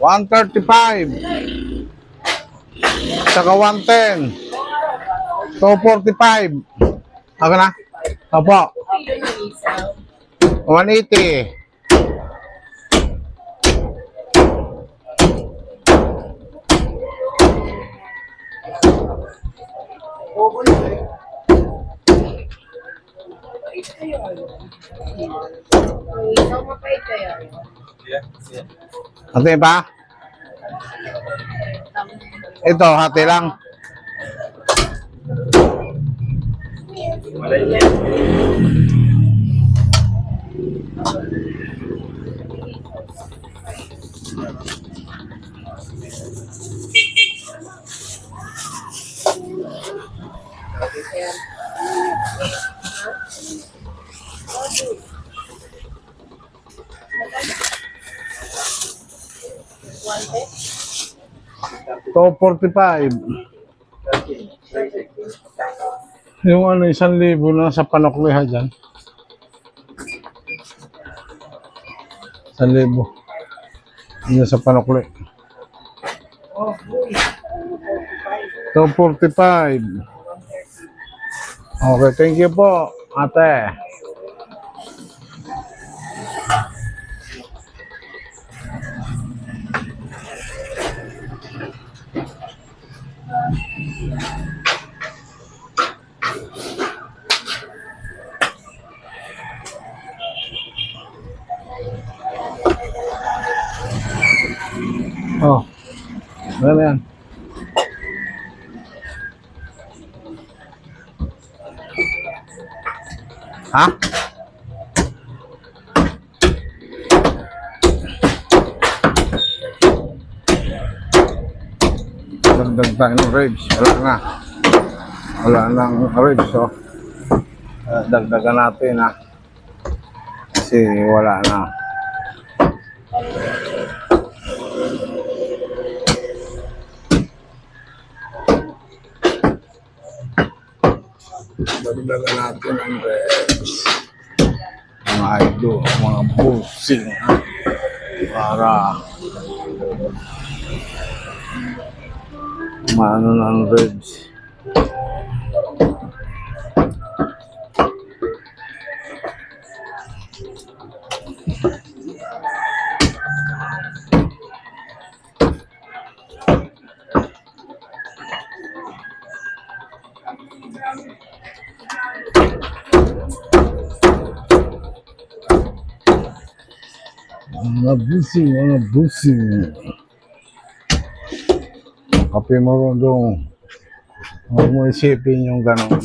135. Saka 110. 245. Ako na? Opo. 180. Hati pa? Ito, hati lang. To 45. Yung ano, 1,000 na sa panuklihan dyan. 1,000. Yun sa panukli. 245. Okay, thank you po, ate. Oh, ano yan? Ha? Dagdag tayo ng ribs. Wala na. Wala nang ribs, oh. Dagdagan natin, ha. Kasi wala na. Dagdagan natin ang ribs. Mga idol, mga busing, ha. Para maano ng ribs. Mga busing, mga busing. Kape mo rin doon. Huwag mo isipin yung gano'n.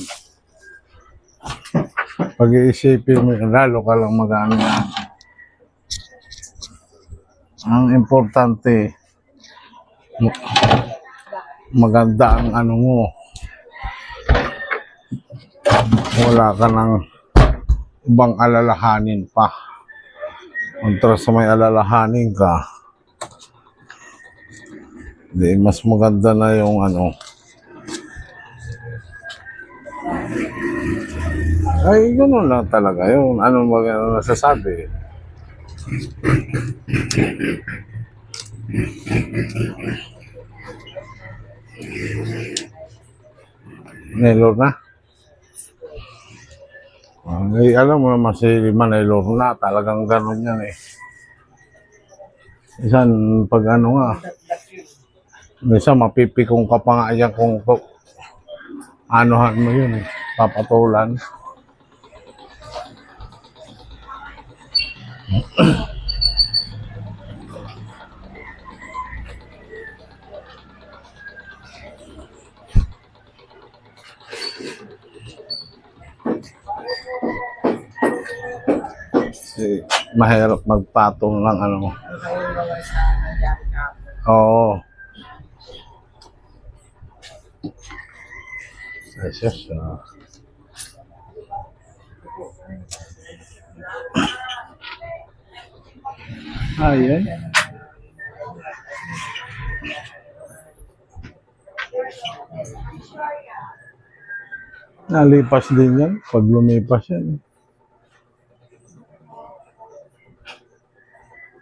Pag iisipin mo, lalo ka lang mag-ano yan. Ang importante, maganda ang ano mo. Wala ka ng ibang alalahanin pa. Kontra sa may alalahanin ka, di mas maganda na yung ano. Ay, gano'n lang talaga yun. Ano nasasabi? Nailor na? Ay, alam mo naman si Nailor na. Talagang gano'n yan eh. Isan, pag ano nga, minsan mapipikong ka pa nga yan kung anuhan mo yun eh. Papatulan. Kasi mahirap magpatong ng ano mo. Oo. Ayos. Ayan. Nalipas din yan. Pag lumipas yan.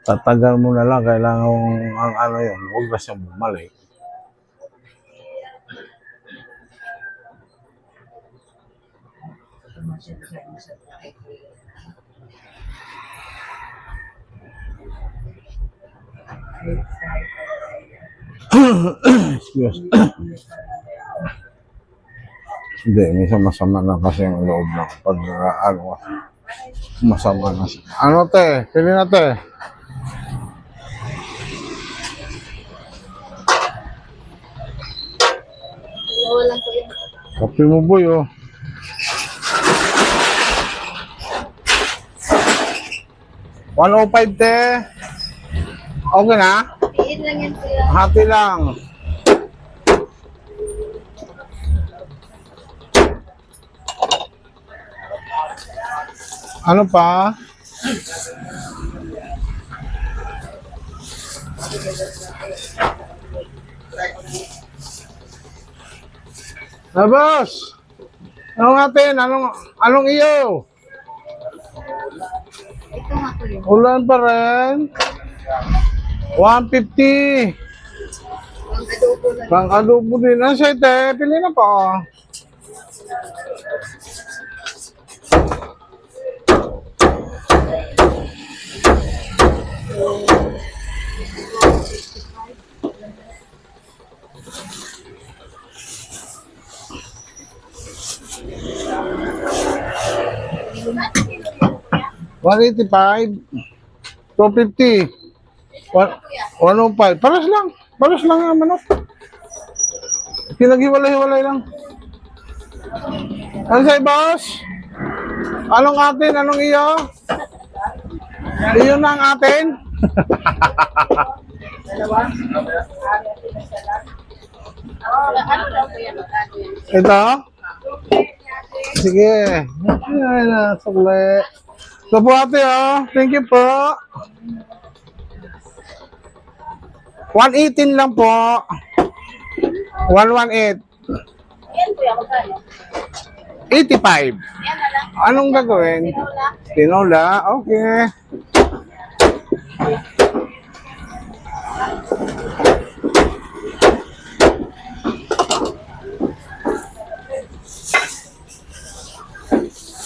Tatagal mo na lang, kailangan ang ano yun, huwag na siyang bumalik. Excuse. Hindi, minsan masama na kasi ang loob ng pag ano, masama na siya. Ano te? Pili na te. Walang po yun. Kape mo boy oh. $105 te. Okay na? Piin lang yan kuya. Hati lang. Ano pa? Ah, boss. Anong atin? Anong iyo? Ito nga kuya. Ulan pa rin. 150. Ang adobo lang. Pang adobo din. Ang sete, pili na pa. $185. $250. 105. Paras lang. Paras lang ang manok. Pinaghiwalay-hiwalay lang. Ano sa'yo, boss? Anong atin? Anong iyo? Iyo na ang atin? Ano daw kuya? Magkano yan? Ito? Sige. Ay, nasukli. Ito po ate, oh. Thank you po. 118 lang po. 118. Yan kuya, magkano? 85. Yan na lang. Anong gagawin? Wala. Tinola? Okay.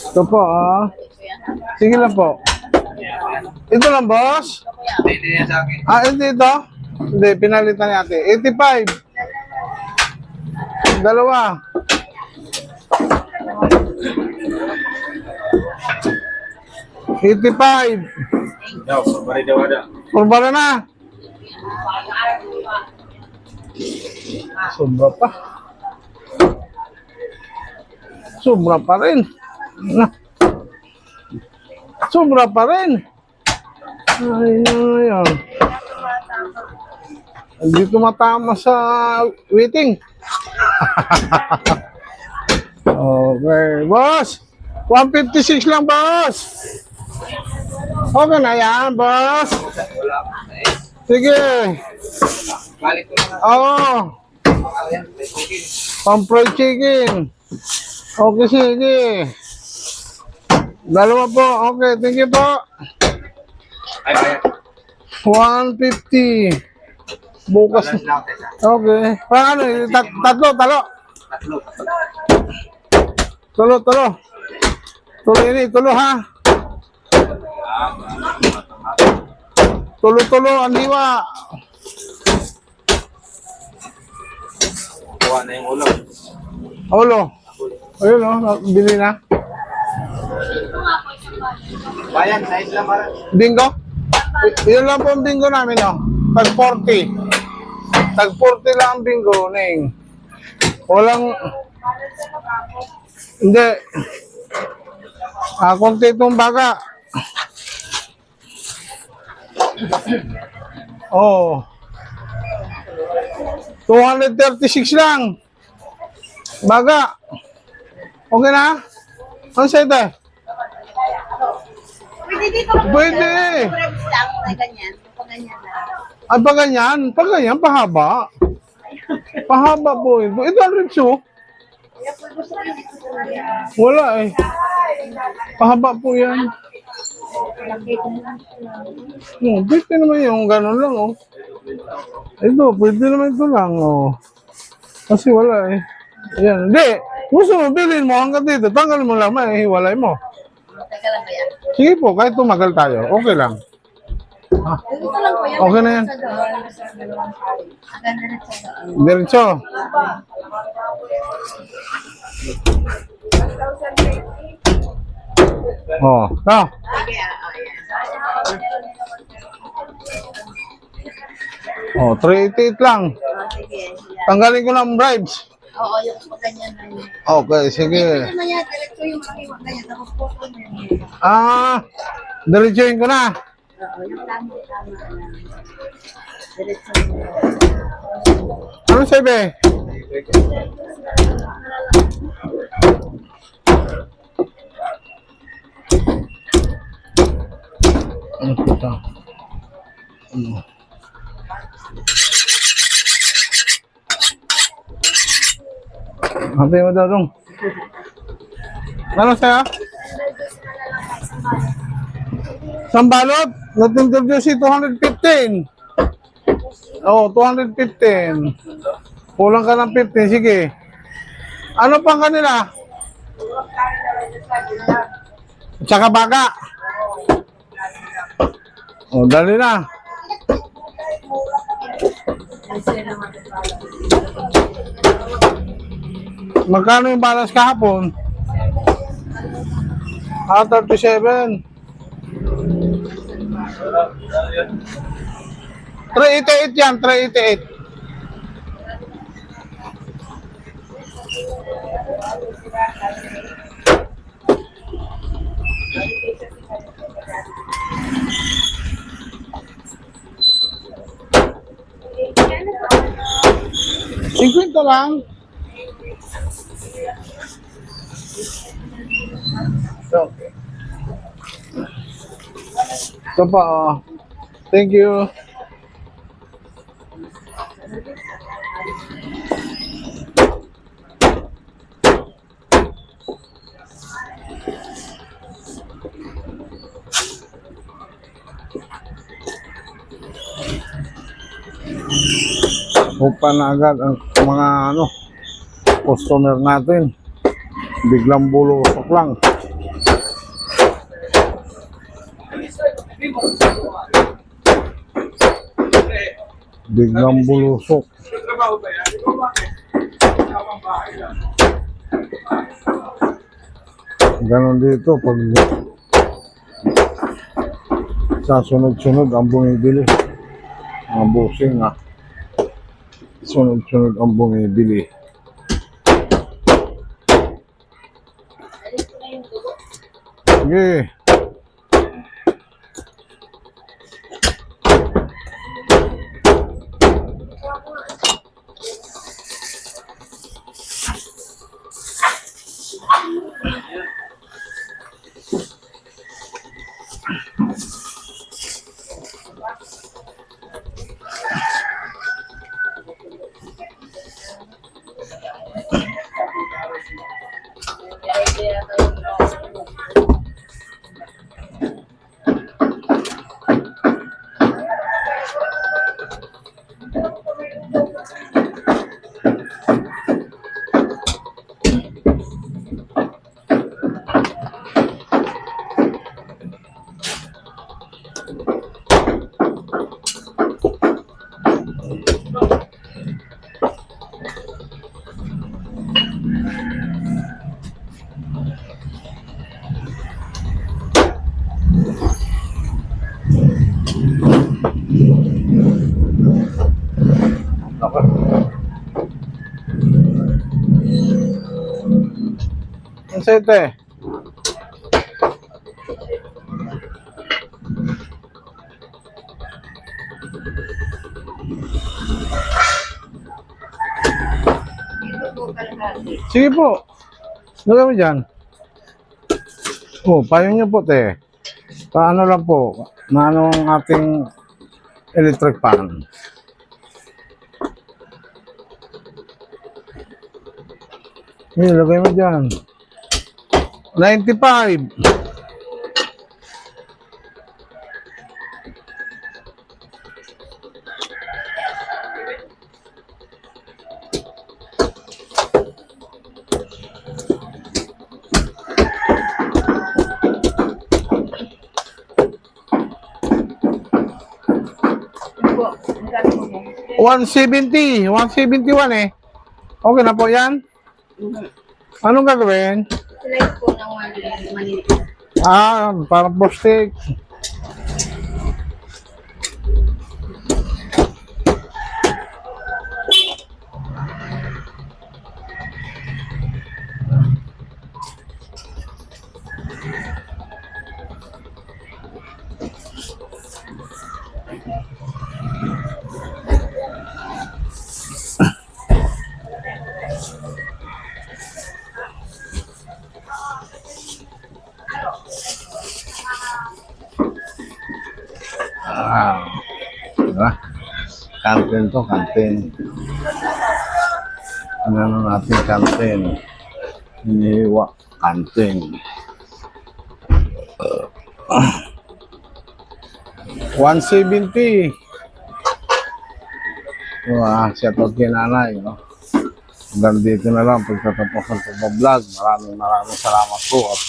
Ito po, oh. Sige lang po. Ito lang, boss? Hindi niya sa akin. Ah, hindi ito? Hindi, pinalitan ni ate. 85. Dalawa. $85. Daw, pabari daw ada. Kurbara na. Sobra pa. Sobra pa rin. Na. Sobra pa rin. Ay, ayun. Hindi tumatama sa waiting. Okay, boss. 156 lang, boss. Okay na yan, boss. Wala ako na eh. Sige. Balik ko na. Oo. Ayan, may chicken. Pang-fried chicken. Okay, sige. Dalawa po. Okay, thank you po. Ay, ayan. 150. Bukas. Balance lang, tesa. Okay. Paano? Tatlo. Tatlo. Tulo. Tulo ini. Tulo ha. Tulo. Ang diwa. Kuha na yung ulo. Ulo. Ayun o. Bili na. Bayan, size lang para. Bingo? Yun lang po ang bingo namin, no? Tag 40. Tag 40 lang ang bingo, Ning. Walang... Hindi. Konti itong baga. Oh. 236 lang. Baga. Okay na? Ano sa'yo ito? Pwede dito lang. Pwede. Breaks lang na ganyan. Pag ganyan lang. Ay, pag ganyan, pahaba. Pahaba po ito. Ito ang ribs, oh. Kaya po gusto ko dito sa ganyan. Wala eh. Pahaba po yan. Pwede naman yung gano'n lang, oh. Ito, pwede naman ito lang, oh. Kasi wala, eh. Ayan, hindi. Gusto mo, bilhin mo hanggang dito. Tanggalin mo lang, hiwalay mo. Teka lang ba yan? Sige po, kahit tumagal tayo, okay lang. Ah, Ito lang po yan. okay na yan. Sa doon. Ang ganda na sa doon. Diretso. Oh, ah. Sige, Oh, 388 lang. sige. Yan. Tanggalin ko ng bribes. Oo, yung ganyan na yun. Okay, sige. Ito naman yan, diretso yung makiwa ganyan. Tapos po ko na yun. Diretsuhin ko na. Oo, yung tama na. Diretso. Ano sabi? Ano ito? Ano? Hantay mo daw dong. Ano sa'yo? Sambalot? Nat-interview si 215. Oh, 215. Kulang ka ng 15, sige. Ano pang kanila? Tsaka baga. Oh, dali na. Magkano yung balance kahapon? 37. 388 yan, 388. Ito lang. Okay. Ito pa, oh. Thank you. Upa na agad ang mga customer natin. Biglang bulusok lang. Biglang bulusok. Ganon dito pag sa sunod-sunod ang bumibili. Mga busing sunod-sunod ang bumibili. Sige. Ang sete. Sige po. Ano kami dyan? Oh, payong niyo po, te. Paano lang po? Maano ang ating electric fan? Lagay mo dyan. 95. po. Magkano po yan? 170. 171 eh. Okay na po yan. Anong gagawin? Slice po ng manili. Parang postik. Diba? Kantin to, kantin. Ano natin kantin? Iniwa, kantin. 170. Shout out kay nanay. No? Hanggang dito na lang pagtatapos ng pag-vlog. Maraming salamat po. At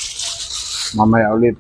mamaya ulit.